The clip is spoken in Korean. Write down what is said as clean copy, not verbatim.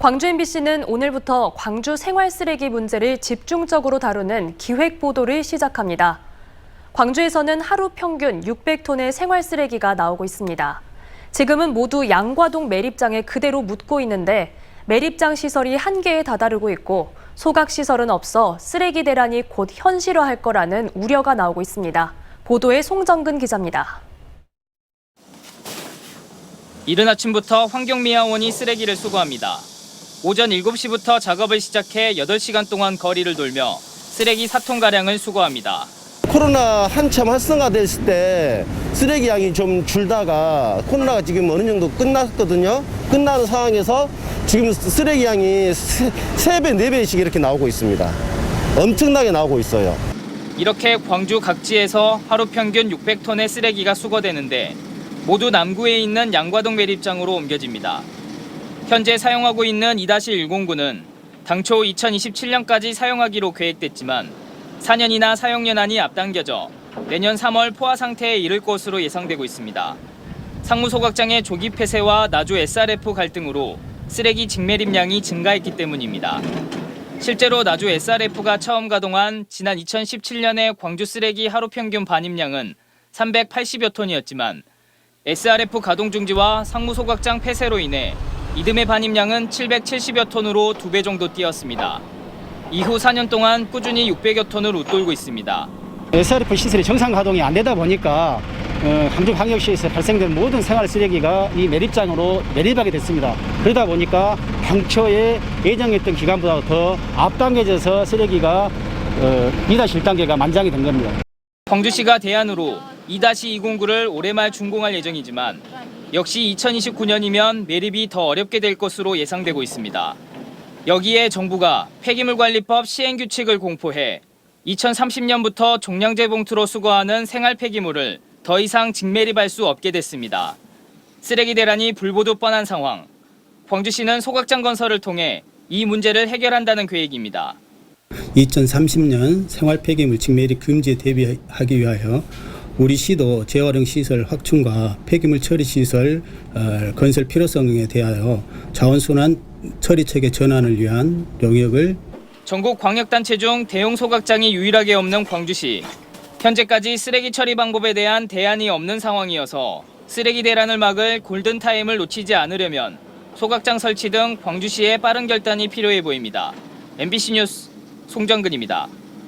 광주 MBC는 오늘부터 광주 생활 쓰레기 문제를 집중적으로 다루는 기획 보도를 시작합니다. 광주에서는 하루 평균 600톤의 생활 쓰레기가 나오고 있습니다. 지금은 모두 양과동 매립장에 그대로 묻고 있는데 매립장 시설이 한계에 다다르고 있고 소각 시설은 없어 쓰레기 대란이 곧 현실화할 거라는 우려가 나오고 있습니다. 보도에 송정근 기자입니다. 이른 아침부터 환경미화원이 쓰레기를 수거합니다. 오전 7시부터 작업을 시작해 8시간 동안 거리를 돌며 쓰레기 4톤가량을 수거합니다. 코로나 한참 활성화됐을 때 쓰레기 양이 좀 줄다가 코로나가 지금 어느 정도 끝났거든요. 끝나는 상황에서 지금 쓰레기 양이 3배, 4배씩 이렇게 나오고 있습니다. 엄청나게 나오고 있어요. 이렇게 광주 각지에서 하루 평균 600톤의 쓰레기가 수거되는데 모두 남구에 있는 양과동 매립장으로 옮겨집니다. 현재 사용하고 있는 2-109는 당초 2027년까지 사용하기로 계획됐지만 4년이나 사용 연한이 앞당겨져 내년 3월 포화 상태에 이를 것으로 예상되고 있습니다. 상무소각장의 조기 폐쇄와 나주 SRF 갈등으로 쓰레기 직매립량이 증가했기 때문입니다. 실제로 나주 SRF가 처음 가동한 지난 2017년의 광주 쓰레기 하루 평균 반입량은 380여 톤이었지만 SRF 가동 중지와 상무소각장 폐쇄로 인해 이듬해 반입량은 770여 톤으로 2배 정도 뛰었습니다. 이후 4년 동안 꾸준히 600여 톤을 웃돌고 있습니다. SRF 시설이 정상 가동이 안 되다 보니까 광주광역시에서 발생된 모든 생활 쓰레기가 이 매립장으로 매립하게 됐습니다. 그러다 보니까 당초에 예정했던 기간보다 더 앞당겨져서 쓰레기가 2-1단계가 만장이 된 겁니다. 광주시가 대안으로 2-209를 올해 말 준공할 예정이지만 역시 2029년이면 매립이 더 어렵게 될 것으로 예상되고 있습니다. 여기에 정부가 폐기물관리법 시행규칙을 공포해 2030년부터 종량제 봉투로 수거하는 생활 폐기물을 더 이상 직매립할 수 없게 됐습니다. 쓰레기 대란이 불보듯 뻔한 상황. 광주시는 소각장 건설을 통해 이 문제를 해결한다는 계획입니다. 2030년 생활 폐기물 직매립 금지에 대비하기 위하여 우리 시도 재활용 시설 확충과 폐기물 처리 시설 건설 필요성에 대하여 자원순환 처리 체계 전환을 위한 용역을 전국 광역단체 중 대형 소각장이 유일하게 없는 광주시. 현재까지 쓰레기 처리 방법에 대한 대안이 없는 상황이어서 쓰레기 대란을 막을 골든타임을 놓치지 않으려면 소각장 설치 등 광주시의 빠른 결단이 필요해 보입니다. MBC 뉴스 송정근입니다.